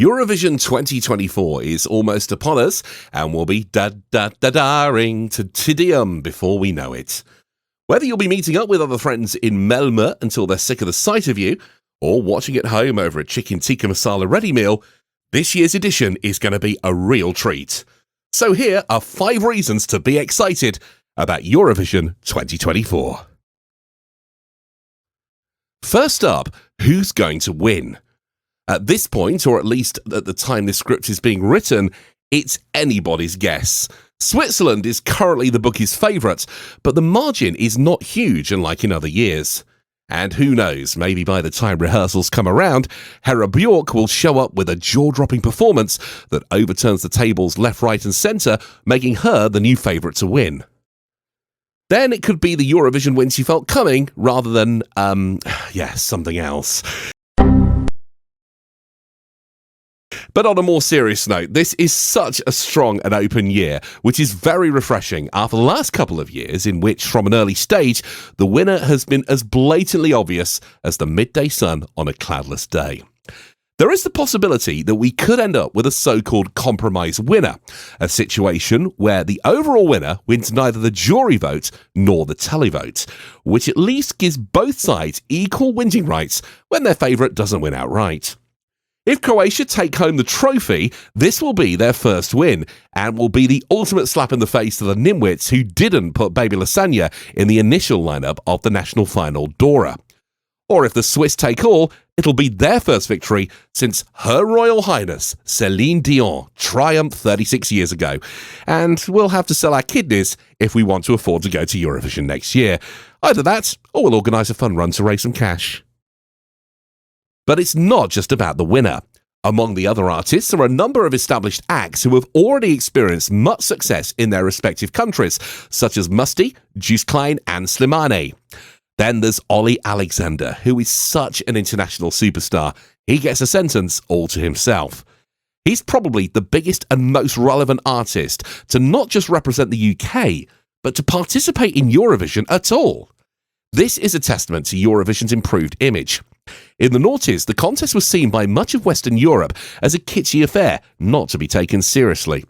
Eurovision 2024 is almost upon us, and we'll be da-da-da-da-ing to Tidium before we know it. Whether you'll be meeting up with other friends in Malmö until they're sick of the sight of you, or watching at home over a chicken tikka masala ready meal, this year's edition is going to be a real treat. So here are 5 reasons to be excited about Eurovision 2024. First up, who's going to win? At this point, or at least at the time this script is being written, it's anybody's guess. Switzerland is currently the bookie's favourite, but the margin is not huge unlike in other years. And who knows, maybe by the time rehearsals come around, Hera Björk will show up with a jaw-dropping performance that overturns the tables left, right and centre, making her the new favourite to win. Then it could be the Eurovision win she felt coming, rather than, something else. But on a more serious note, this is such a strong and open year, which is very refreshing after the last couple of years in which, from an early stage, the winner has been as blatantly obvious as the midday sun on a cloudless day. There is the possibility that we could end up with a so-called compromise winner, a situation where the overall winner wins neither the jury vote nor the televote, which at least gives both sides equal whinging rights when their favourite doesn't win outright. If Croatia take home the trophy, this will be their first win and will be the ultimate slap in the face to the nimwits who didn't put Baby Lasagna in the initial lineup of the national final Dora. Or if the Swiss take all, it'll be their first victory since Her Royal Highness Celine Dion triumphed 36 years ago. And we'll have to sell our kidneys if we want to afford to go to Eurovision next year. Either that, or we'll organise a fun run to raise some cash. But it's not just about the winner. Among the other artists are a number of established acts who have already experienced much success in their respective countries, such as Musti, Juice Klein and Slimane. Then there's Ollie Alexander, who is such an international superstar. He gets a sentence all to himself. He's probably the biggest and most relevant artist to not just represent the UK, but to participate in Eurovision at all. This is a testament to Eurovision's improved image. In the noughties, the contest was seen by much of Western Europe as a kitschy affair, not to be taken seriously.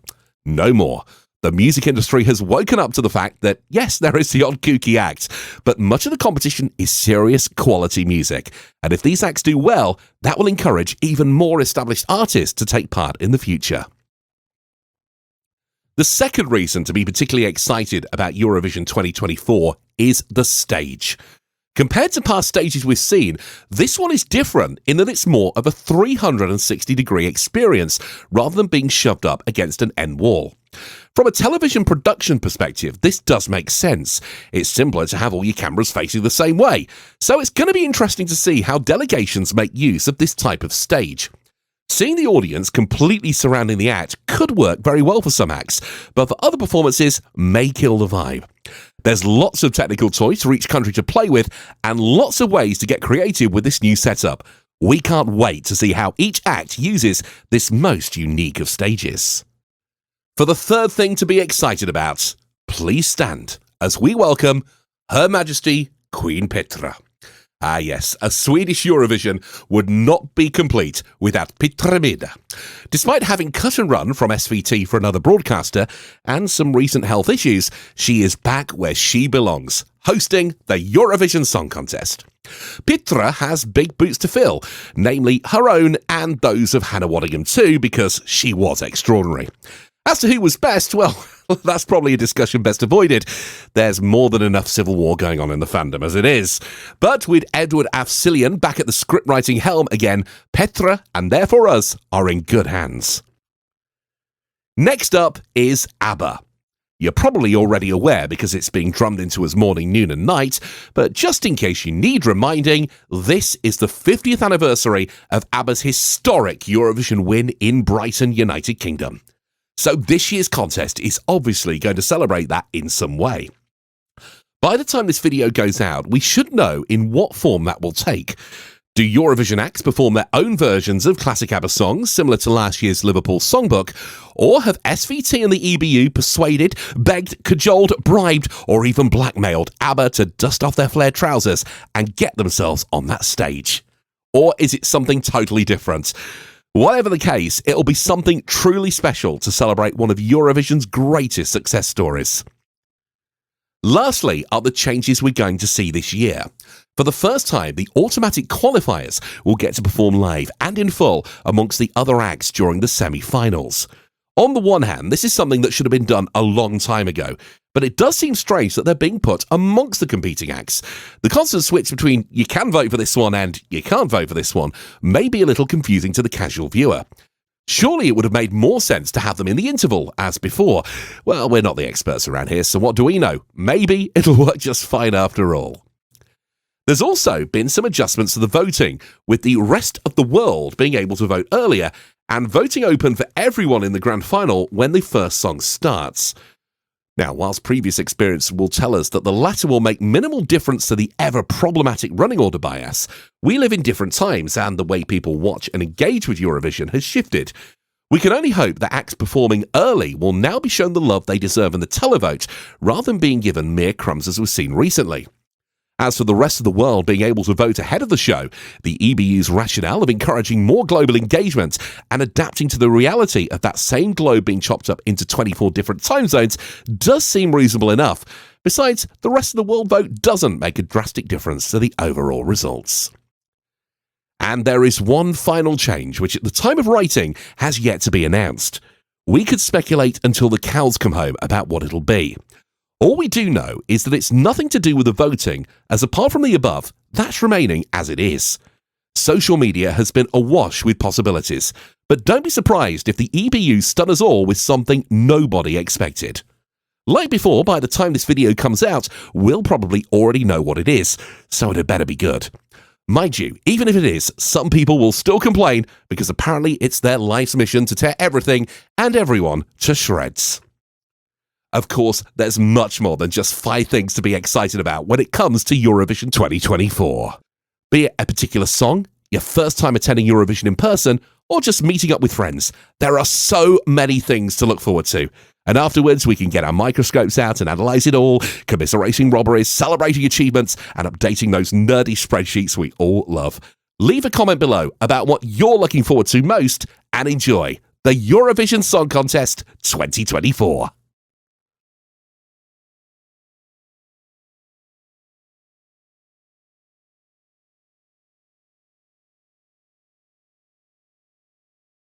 No more. The music industry has woken up to the fact that, yes, there is the odd kooky act, but much of the competition is serious quality music. And if these acts do well, that will encourage even more established artists to take part in the future. The second reason to be particularly excited about Eurovision 2024 is the stage. Compared to past stages we've seen, this one is different in that it's more of a 360-degree experience rather than being shoved up against an end wall. From a television production perspective, this does make sense. It's simpler to have all your cameras facing the same way, so it's going to be interesting to see how delegations make use of this type of stage. Seeing the audience completely surrounding the act could work very well for some acts, but for other performances may kill the vibe. There's lots of technical toys for each country to play with and lots of ways to get creative with this new setup. We can't wait to see how each act uses this most unique of stages. For the third thing to be excited about, please stand as we welcome Her Majesty Queen Petra. Ah yes, a Swedish Eurovision would not be complete without Petra Mede. Despite having cut and run from SVT for another broadcaster and some recent health issues, she is back where she belongs, hosting the Eurovision Song Contest. Petra has big boots to fill, namely her own and those of Hannah Waddingham too, because she was extraordinary. As to who was best, well, that's probably a discussion best avoided. There's more than enough civil war going on in the fandom as it is. But with Edward Afzelian back at the scriptwriting helm again, Petra, and therefore us, are in good hands. Next up is ABBA. You're probably already aware because it's being drummed into us morning, noon and night, but just in case you need reminding, this is the 50th anniversary of ABBA's historic Eurovision win in Brighton, United Kingdom. So this year's contest is obviously going to celebrate that in some way. By the time this video goes out, we should know in what form that will take. Do Eurovision acts perform their own versions of classic ABBA songs, similar to last year's Liverpool Songbook? Or have SVT and the EBU persuaded, begged, cajoled, bribed, or even blackmailed ABBA to dust off their flared trousers and get themselves on that stage? Or is it something totally different? Whatever the case, it'll be something truly special to celebrate one of Eurovision's greatest success stories. Lastly are the changes we're going to see this year. For the first time, the automatic qualifiers will get to perform live and in full amongst the other acts during the semi-finals. On the one hand, this is something that should have been done a long time ago, but it does seem strange that they're being put amongst the competing acts. The constant switch between you can vote for this one and you can't vote for this one may be a little confusing to the casual viewer. Surely it would have made more sense to have them in the interval, as before. Well, we're not the experts around here, so what do we know? Maybe it'll work just fine after all. There's also been some adjustments to the voting, with the rest of the world being able to vote earlier and voting open for everyone in the grand final when the first song starts. Now, whilst previous experience will tell us that the latter will make minimal difference to the ever-problematic running order bias, we live in different times and the way people watch and engage with Eurovision has shifted. We can only hope that acts performing early will now be shown the love they deserve in the televote, rather than being given mere crumbs as we've seen recently. As for the rest of the world being able to vote ahead of the show, the EBU's rationale of encouraging more global engagement and adapting to the reality of that same globe being chopped up into 24 different time zones does seem reasonable enough. Besides, the rest of the world vote doesn't make a drastic difference to the overall results. And there is one final change which at the time of writing has yet to be announced. We could speculate until the cows come home about what it'll be. All we do know is that it's nothing to do with the voting, as apart from the above, that's remaining as it is. Social media has been awash with possibilities, but don't be surprised if the EBU stun us all with something nobody expected. Like before, by the time this video comes out, we'll probably already know what it is, so it had better be good. Mind you, even if it is, some people will still complain because apparently it's their life's mission to tear everything and everyone to shreds. Of course, there's much more than just 5 things to be excited about when it comes to Eurovision 2024. Be it a particular song, your first time attending Eurovision in person, or just meeting up with friends, there are so many things to look forward to. And afterwards, we can get our microscopes out and analyse it all, commiserating robberies, celebrating achievements, and updating those nerdy spreadsheets we all love. Leave a comment below about what you're looking forward to most, and enjoy the Eurovision Song Contest 2024.